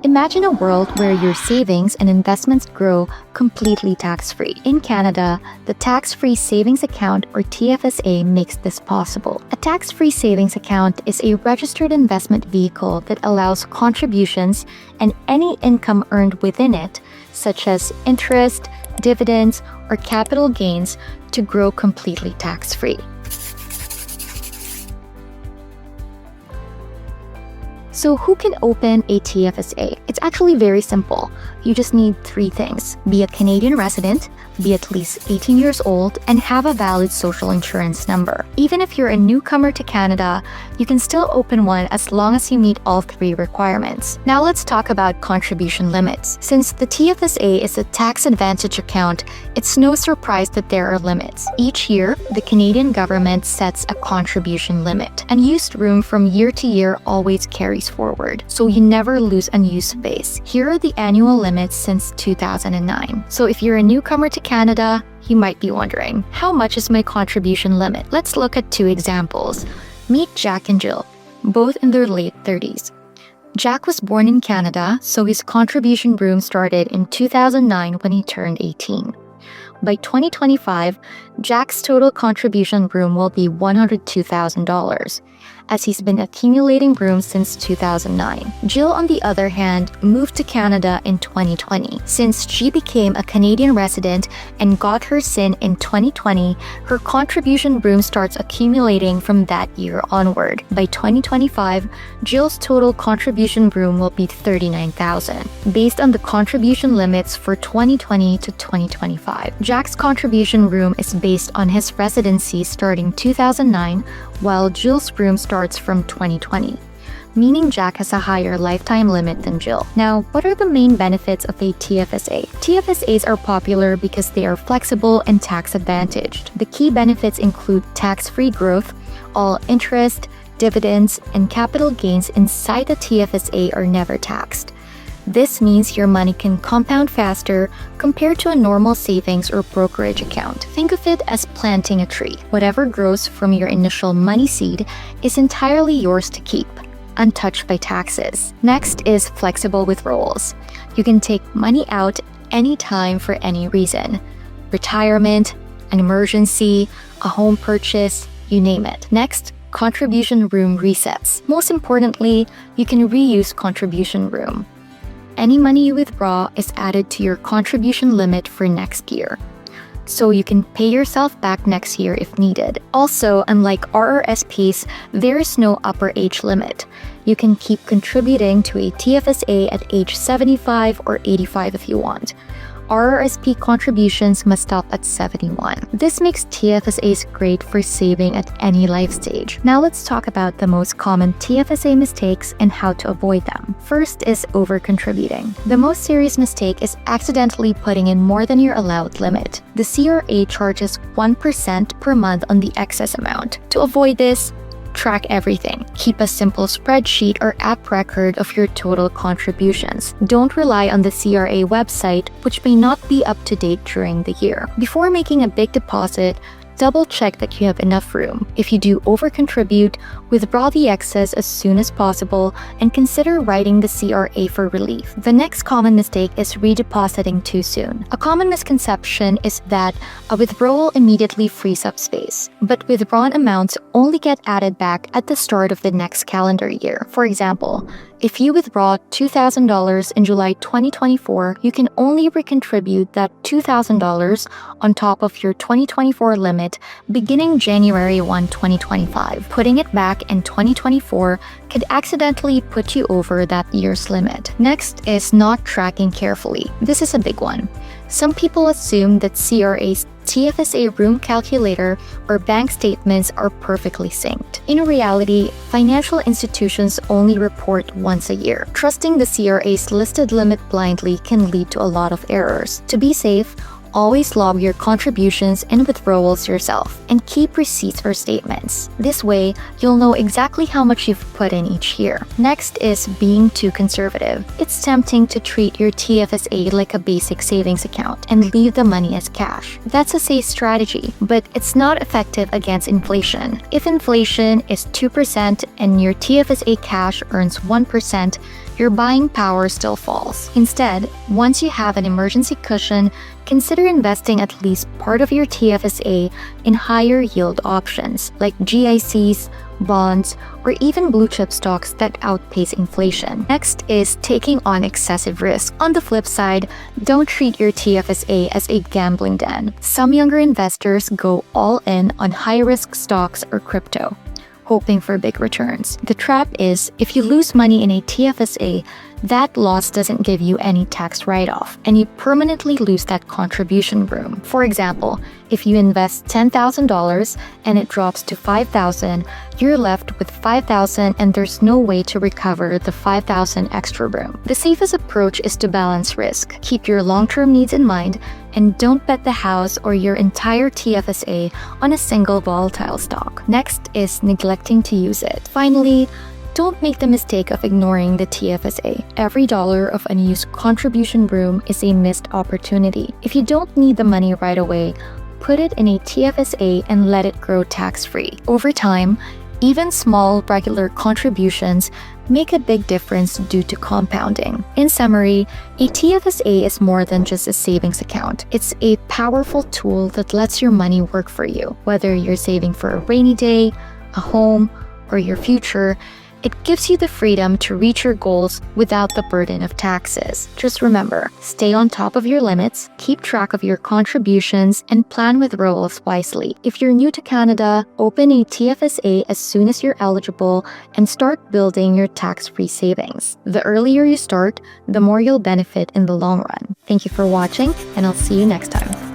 Imagine a world where your savings and investments grow completely tax-free. In Canada, the Tax-Free Savings Account or TFSA makes this possible. A tax-free savings account is a registered investment vehicle that allows contributions and any income earned within it, such as interest, dividends, or capital gains, to grow completely tax-free. So who can open a TFSA? It's actually very simple. You just need 3 things: be a Canadian resident, be at least 18 years old, and have a valid social insurance number. Even if you're a newcomer to Canada, you can still open one as long as you meet all 3 requirements. Now let's talk about contribution limits. Since the TFSA is a tax advantage account, it's no surprise that there are limits. Each year, the Canadian government sets a contribution limit. Unused room from year to year always carries forward, so you never lose unused space. Here are the annual limits since 2009. So if you're a newcomer to Canada, you might be wondering, how much is my contribution limit? Let's look at 2 examples. Meet Jack and Jill, both in their late 30s. Jack was born in Canada, so his contribution room started in 2009 when he turned 18. By 2025, Jack's total contribution room will be $102,000, as he's been accumulating rooms since 2009. Jill, on the other hand, moved to Canada in 2020. Since she became a Canadian resident and got her SIN in 2020, her contribution room starts accumulating from that year onward. By 2025, Jill's total contribution room will be $39,000, based on the contribution limits for 2020 to 2025. Jack's contribution room is based on his residency starting 2009, while Jill's room starts from 2020, meaning Jack has a higher lifetime limit than Jill. Now, what are the main benefits of a TFSA? TFSAs are popular because they are flexible and tax advantaged. The key benefits include tax-free growth. All interest, dividends, and capital gains inside the TFSA are never taxed. This means your money can compound faster compared to a normal savings or brokerage account. Think of it as planting a tree. Whatever grows from your initial money seed is entirely yours to keep, untouched by taxes. Next is flexible withdrawals. You can take money out anytime for any reason. Retirement, an emergency, a home purchase, you name it. Next, contribution room resets. Most importantly, you can reuse contribution room. Any money you withdraw is added to your contribution limit for next year, so you can pay yourself back next year if needed. Also, unlike RRSPs, there is no upper age limit. You can keep contributing to a TFSA at age 75 or 85 if you want. RRSP contributions must stop at 71. This makes TFSAs great for saving at any life stage. Now let's talk about the most common TFSA mistakes and how to avoid them. First is overcontributing. The most serious mistake is accidentally putting in more than your allowed limit. The CRA charges 1% per month on the excess amount. To avoid this, track everything. Keep a simple spreadsheet or app record of your total contributions. Don't rely on the CRA website, which may not be up to date during the year. Before making a big deposit, double check that you have enough room. If you do overcontribute, withdraw the excess as soon as possible and consider writing the CRA for relief. The next common mistake is redepositing too soon. A common misconception is that a withdrawal immediately frees up space, but withdrawn amounts only get added back at the start of the next calendar year. For example, if you withdraw $2,000 in July 2024, you can only recontribute that $2,000 on top of your 2024 limit beginning January 1, 2025. Putting it back in 2024 could accidentally put you over that year's limit. Next is not tracking carefully. This is a big one. Some people assume that CRA's TFSA room calculator or bank statements are perfectly synced. In reality, financial institutions only report once a year. Trusting the CRA's listed limit blindly can lead to a lot of errors. To be safe, always log your contributions and withdrawals yourself and keep receipts or statements. This way, you'll know exactly how much you've put in each year. Next is being too conservative. It's tempting to treat your TFSA like a basic savings account and leave the money as cash. That's a safe strategy, but it's not effective against inflation. If inflation is 2% and your TFSA cash earns 1%, your buying power still falls. Instead, once you have an emergency cushion, consider investing at least part of your TFSA in higher yield options like GICs, bonds, or even blue chip stocks that outpace inflation. Next is taking on excessive risk. On the flip side, don't treat your TFSA as a gambling den. Some younger investors go all in on high-risk stocks or crypto, hoping for big returns. The trap is, if you lose money in a TFSA, that loss doesn't give you any tax write-off, and you permanently lose that contribution room. For example, if you invest $10,000 and it drops to $5,000, you're left with $5,000 and there's no way to recover the $5,000 extra room. The safest approach is to balance risk. Keep your long-term needs in mind and don't bet the house or your entire TFSA on a single volatile stock. Next is neglecting to use it. Finally, don't make the mistake of ignoring the TFSA. Every dollar of unused contribution room is a missed opportunity. If you don't need the money right away, put it in a TFSA and let it grow tax-free. Over time, even small, regular contributions make a big difference due to compounding. In summary, a TFSA is more than just a savings account. It's a powerful tool that lets your money work for you. Whether you're saving for a rainy day, a home, or your future, it gives you the freedom to reach your goals without the burden of taxes. Just remember, stay on top of your limits, keep track of your contributions, and plan withdrawals wisely. If you're new to Canada, open a TFSA as soon as you're eligible and start building your tax-free savings. The earlier you start, the more you'll benefit in the long run. Thank you for watching, and I'll see you next time.